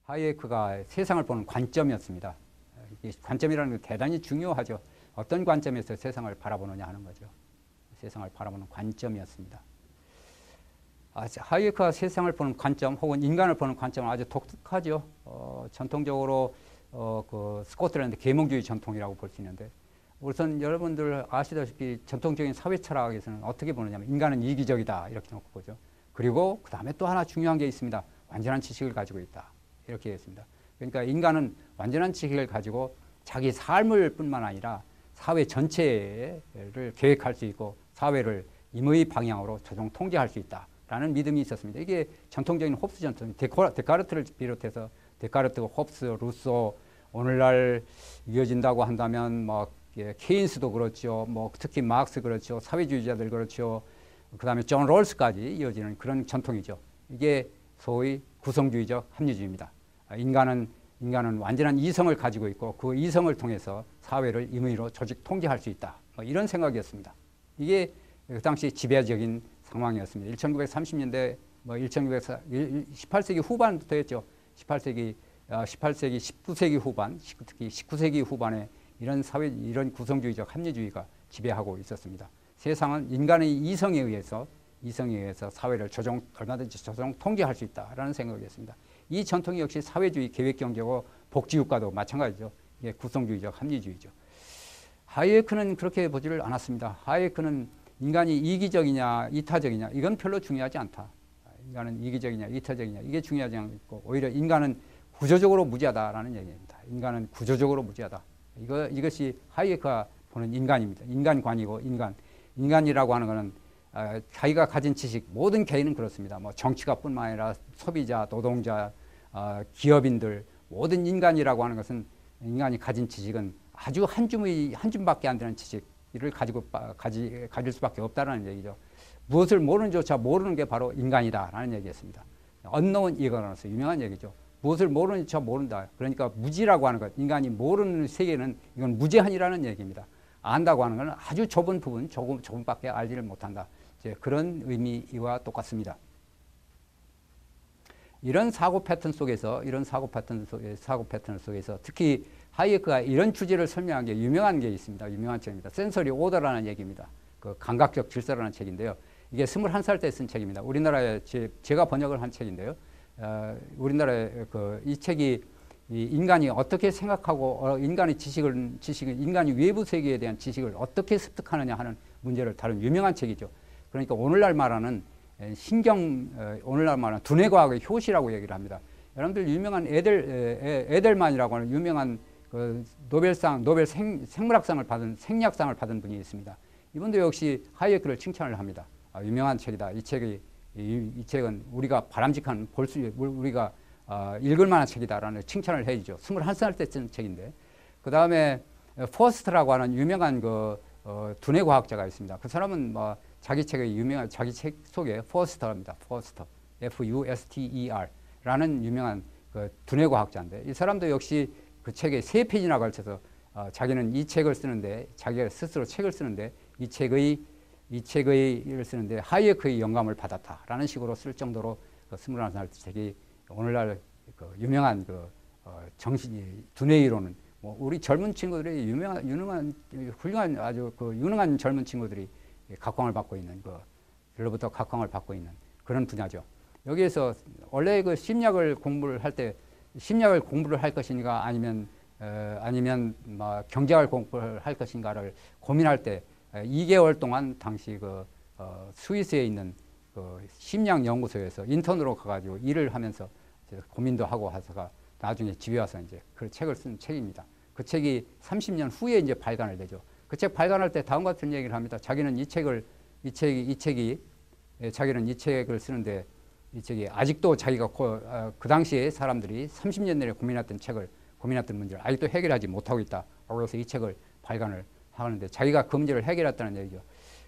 하이에크가 세상을 보는 관점이었습니다. 이 관점이라는 게 대단히 중요하죠. 어떤 관점에서 세상을 바라보느냐 하는 거죠. 세상을 바라보는 관점이었습니다. 하이에크가 세상을 보는 관점 혹은 인간을 보는 관점은 아주 독특하죠. 전통적으로 그 스코틀랜드 계몽주의 전통이라고 볼 수 있는데, 우선 여러분들 아시다시피 전통적인 사회 철학에서는 어떻게 보느냐면 인간은 이기적이다 이렇게 놓고 보죠. 그리고 그 다음에 또 하나 중요한 게 있습니다. 완전한 지식을 가지고 있다 이렇게 했습니다. 그러니까 인간은 완전한 지식을 가지고 자기 삶을 뿐만 아니라 사회 전체를 계획할 수 있고 사회를 임의 방향으로 조정 통제할 수 있다라는 믿음이 있었습니다. 이게 전통적인 홉스 전통, 데카르트를 비롯해서 데카르트, 홉스, 루소, 오늘날 이어진다고 한다면 뭐 케인스도 그렇죠. 뭐 특히 마크스 그렇죠. 사회주의자들 그렇죠. 그 다음에 존 롤스까지 이어지는 그런 전통이죠. 이게 소위 구성주의적 합리주의입니다. 인간은 완전한 이성을 가지고 있고 그 이성을 통해서 사회를 임의로 조직 통제할 수 있다. 뭐 이런 생각이었습니다. 이게 그 당시 지배적인 상황이었습니다. 1930년대, 18세기 후반부터 했죠. 18세기, 19세기 후반, 특히 19세기 후반에 이런 구성주의적 합리주의가 지배하고 있었습니다. 세상은 인간의 이성에 의해서 사회를 얼마든지 조정 통제할 수 있다라는 생각이었습니다. 이 전통이 역시 사회주의 계획경제고 복지국가도 마찬가지죠. 이게 구성주의적 합리주의죠. 하이에크는 그렇게 보지를 않았습니다. 하이에크는 인간이 이기적이냐 이타적이냐 이건 별로 중요하지 않다. 인간은 이기적이냐 이타적이냐 이게 중요하지 않고 오히려 인간은 구조적으로 무지하다라는 얘기입니다. 인간은 구조적으로 무지하다. 이것이 하이에크가 보는 인간입니다. 인간관이고 인간이라고 하는 것은 자기가 가진 지식, 모든 개인은 그렇습니다. 뭐 정치가뿐만 아니라 소비자, 노동자, 기업인들, 모든 인간이라고 하는 것은 인간이 가진 지식은 아주 한 줌밖에 안 되는 지식을 가질 수밖에 없다는 얘기죠. 무엇을 모르는조차 모르는 게 바로 인간이다라는 얘기였습니다. unknown ignorance, 유명한 얘기죠. 무엇을 모르는조차 모른다. 그러니까 무지라고 하는 것, 인간이 모르는 세계는 이건 무제한이라는 얘기입니다. 안다고 하는 것은 아주 좁은 부분, 조금밖에 알지를 못한다. 이제 그런 의미와 똑같습니다. 이런 사고 패턴 속에서 특히 하이에크가 이런 주제를 설명한 게 유명한 게 있습니다. 유명한 책입니다. 센서리 오더라는 얘기입니다. 그 감각적 질서라는 책인데요. 이게 21살 때 쓴 책입니다. 우리나라에 제가 번역을 한 책인데요. 우리나라에 이 책이 인간이 어떻게 생각하고 인간의 지식을 인간이 외부 세계에 대한 지식을 어떻게 습득하느냐 하는 문제를 다룬 유명한 책이죠. 그러니까 오늘날 말하는 두뇌 과학의 효시라고 얘기를 합니다. 여러분들 유명한 에델만이라고 하는 유명한 노벨 생물학상을 받은 생리학상을 받은 분이 있습니다. 이분도 역시 하이에크를 칭찬을 합니다. 유명한 책이다. 이 책은 우리가 바람직한 우리가 읽을 만한 책이다라는 칭찬을 해주죠. 21살 때 쓴 책인데, 그 다음에 포스터라고 하는 유명한 두뇌 과학자가 있습니다. 그 사람은 자기 책 속에 포스터입니다. 포스터, Fuster 라는 유명한 두뇌 과학자인데, 이 사람도 역시 그 책에 3페이지나 걸쳐서 자기는 이 책을 쓰는데, 자기가 스스로 책을 쓰는데 이 책을 쓰는데 하이에크의 영감을 받았다라는 식으로 쓸 정도로 21살 책이 오늘날 유명한 두뇌 이론은 우리 젊은 친구들이 훌륭한 아주 유능한 젊은 친구들이 각광을 받고 있는 별로부터 각광을 받고 있는 그런 분야죠. 여기에서 원래 심리학을 공부를 할 것인가 아니면 경제학을 공부를 할 것인가를 고민할 때 2개월 동안 당시 스위스에 있는 심리학 연구소에서 인턴으로 가가지고 일을 하면서 고민도 하고 하다가 나중에 집에 와서 이제 그 책을 쓴 책입니다. 그 책이 30년 후에 이제 발간을 되죠. 그 책 발간할 때 다음과 같은 얘기를 합니다. 자기는 이 책을 쓰는데 이 책이 아직도 자기가 그 당시에 사람들이 30년 내내 고민했던 문제를 아직도 해결하지 못하고 있다. 그래서 이 책을 발간을 하는데 자기가 그 문제를 해결했다는 얘기죠.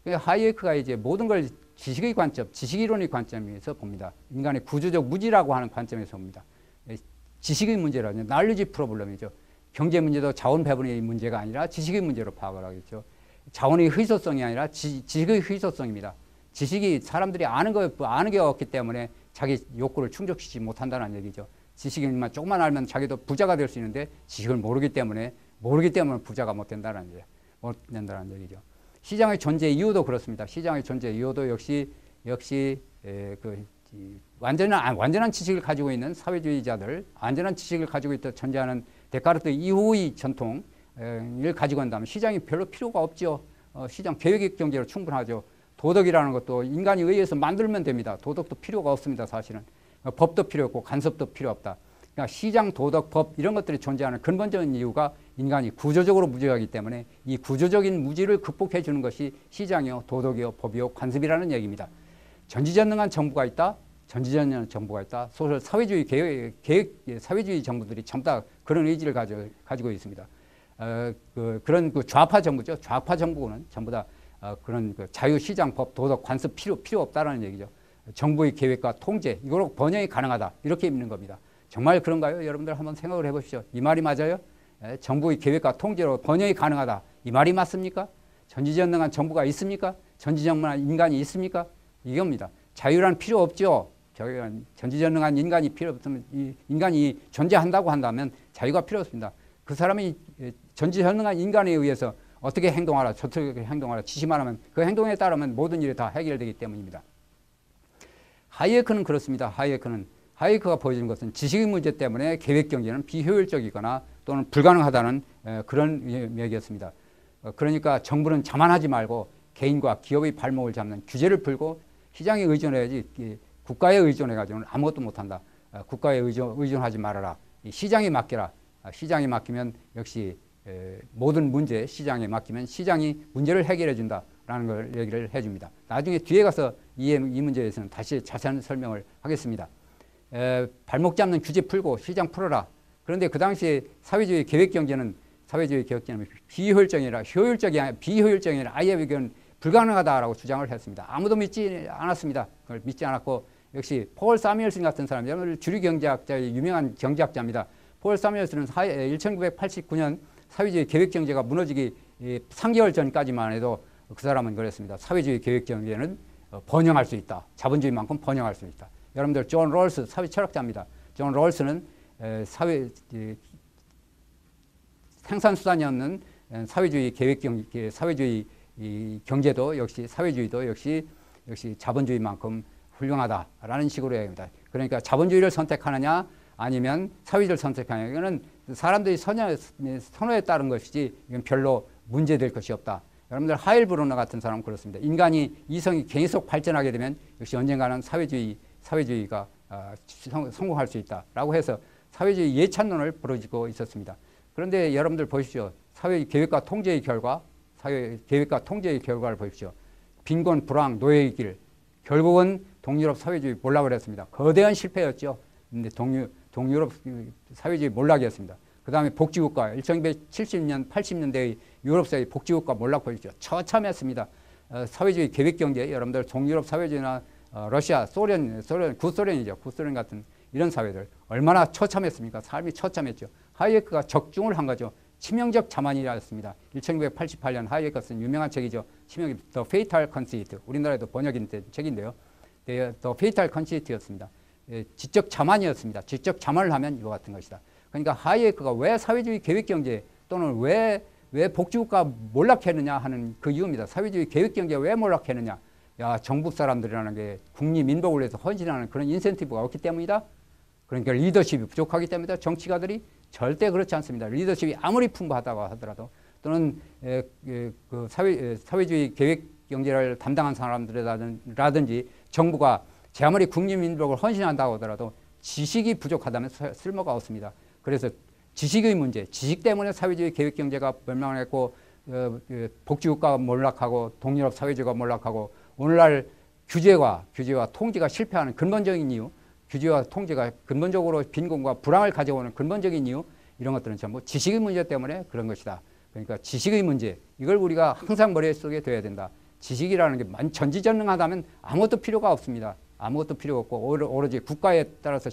하이에크가 이제 모든 걸 지식의 관점, 지식이론의 관점에서 봅니다. 인간의 구조적 무지라고 하는 관점에서 봅니다. 지식의 문제라는 knowledge problem이죠. 경제 문제도 자원 배분의 문제가 아니라 지식의 문제로 파악을 하겠죠. 자원의 희소성이 아니라 지식의 희소성입니다. 지식이 사람들이 아는 게 없기 때문에 자기 욕구를 충족시키지 못한다는 얘기죠. 지식인만 조금만 알면 자기도 부자가 될 수 있는데 지식을 모르기 때문에 부자가 못 된다는 얘기죠. 시장의 존재 이유도 그렇습니다. 시장의 존재 이유도 역시 완전한 지식을 가지고 있는 사회주의자들, 완전한 지식을 가지고 있다 존재하는 데카르트 이후의 전통을 가지고 한다면 시장이 별로 필요가 없죠. 시장 계획적 경제로 충분하죠. 도덕이라는 것도 인간이 의해서 만들면 됩니다. 도덕도 필요가 없습니다. 사실은 법도 필요 없고 간섭도 필요 없다. 그러니까 시장, 도덕, 법 이런 것들이 존재하는 근본적인 이유가 인간이 구조적으로 무지하기 때문에 이 구조적인 무지를 극복해 주는 것이 시장이요, 도덕이요, 법이요, 관습이라는 얘기입니다. 전지전능한 정부가 있다. 전지전능한 정부가 있다. 소설 사회주의 사회주의 정부들이 전부 다 그런 의지를 가지고 있습니다. 그런 좌파 정부죠. 좌파 정부는 전부 다 그런 자유시장, 법, 도덕, 관습 필요 없다라는 얘기죠. 정부의 계획과 통제 이거로 번영이 가능하다 이렇게 믿는 겁니다. 정말 그런가요? 여러분들 한번 생각을 해보시죠. 이 말이 맞아요? 정부의 계획과 통제로 번영이 가능하다. 이 말이 맞습니까? 전지전능한 정부가 있습니까? 전지전능한 인간이 있습니까? 이겁니다. 자유란 필요 없죠. 전지전능한 인간이 필요 없으면 인간이 존재한다고 한다면 자유가 필요 없습니다. 그 사람이 전지전능한 인간에 의해서 어떻게 행동하라, 저렇게 행동하라 지시만 하면 그 행동에 따르면 모든 일이 다 해결되기 때문입니다. 하이에크는 그렇습니다. 하이에크가 보여주는 것은 지식의 문제 때문에 계획경제는 비효율적이거나 또는 불가능하다는 그런 얘기였습니다. 그러니까 정부는 자만하지 말고 개인과 기업의 발목을 잡는 규제를 풀고 시장에 의존해야지 국가에 의존해가지고는 아무것도 못한다. 국가에 의존하지 말아라. 시장에 맡겨라. 시장에 맡기면 역시 모든 문제 시장에 맡기면 시장이 문제를 해결해 준다라는 걸 얘기를 해줍니다. 나중에 뒤에 가서 이 문제에 대해서는 다시 자세한 설명을 하겠습니다. 발목 잡는 규제 풀고 시장 풀어라. 그런데 그 당시에 사회주의 계획경제는 비효율적이라 비효율적이 아니라 아예 이건 불가능하다라고 주장을 했습니다. 아무도 믿지 않았습니다. 그걸 믿지 않았고 역시 폴 사뮤엘슨 같은 사람, 여러분 주류 경제학자의 유명한 경제학자입니다. 폴 사뮤엘슨은 1989년 사회주의 계획경제가 무너지기 3개월 전까지만 해도 그 사람은 그랬습니다. 사회주의 계획경제는 번영할 수 있다. 자본주의만큼 번영할 수 있다. 여러분들 존 롤스 사회 철학자입니다. 존 롤스는 생산수단이 없는 사회주의 사회주의 경제도 역시 사회주의도 역시 자본주의만큼 훌륭하다라는 식으로 얘기합니다. 그러니까 자본주의를 선택하느냐 아니면 사회주의를 선택하느냐 이거는 사람들이 선호에 따른 것이지 이건 별로 문제될 것이 없다. 여러분들 하일 브루너 같은 사람은 그렇습니다. 인간이 이성이 계속 발전하게 되면 역시 언젠가는 사회주의가 성공할 수 있다라고 해서 사회주의 예찬론을 벌어지고 있었습니다. 그런데 여러분들 보십시오. 사회 계획과 통제의 결과를 보십시오. 빈곤, 불황, 노예의 길. 결국은 동유럽 사회주의 몰락을 했습니다. 거대한 실패였죠. 근데 동유럽 사회주의 몰락이었습니다. 그 다음에 복지국가, 1970년, 80년대의 유럽사회 복지국가 몰락 보십시오. 처참했습니다. 사회주의 계획경제, 여러분들 동유럽 사회주의나 러시아, 소련, 구소련이죠. 구소련 같은 이런 사회들 얼마나 처참했습니까? 삶이 처참했죠. 하이에크가 적중을 한 거죠. 치명적 자만이었습니다. 1988년 하이에크가 쓴 유명한 책이죠. The Fatal Conceit. 우리나라에도 번역인 책인데요. The Fatal Conceit였습니다. 지적 자만이었습니다. 지적 자만을 하면 이와 같은 것이다. 그러니까 하이에크가 왜 사회주의 계획경제 또는 왜 복지국가 몰락했느냐 하는 그 이유입니다. 사회주의 계획경제가 왜 몰락했느냐. 정부 사람들이라는 게 국리민복을 위해서 헌신하는 그런 인센티브가 없기 때문이다. 그러니까 리더십이 부족하기 때문이다. 정치가들이 절대 그렇지 않습니다. 리더십이 아무리 풍부하다고 하더라도 또는 사회주의 계획경제를 담당한 사람들이라든지 정부가 제 아무리 국리민복을 헌신한다고 하더라도 지식이 부족하다면 쓸모가 없습니다. 그래서 지식의 문제, 지식 때문에 사회주의 계획경제가 멸망했고 복지국가가 몰락하고 동유럽 사회주의가 몰락하고 오늘날 규제와 통제가 실패하는 근본적인 이유, 규제와 통제가 근본적으로 빈곤과 불황을 가져오는 근본적인 이유, 이런 것들은 전부 지식의 문제 때문에 그런 것이다. 그러니까 지식의 문제, 이걸 우리가 항상 머릿속에 둬야 된다. 지식이라는 게 전지전능하다면 아무것도 필요가 없습니다. 아무것도 필요 없고 오로지 국가에 따라서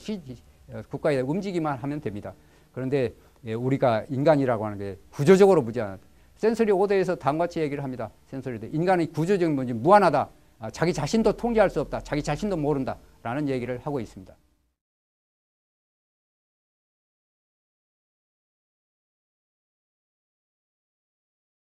국가에 움직이기만 하면 됩니다. 그런데 우리가 인간이라고 하는 게 구조적으로 무지하다. 센서리 오더에서 다음과 같이 얘기를 합니다. 센서리 오더. 인간의 구조적인 문제 무한하다. 자기 자신도 통제할 수 없다. 자기 자신도 모른다. 라는 얘기를 하고 있습니다.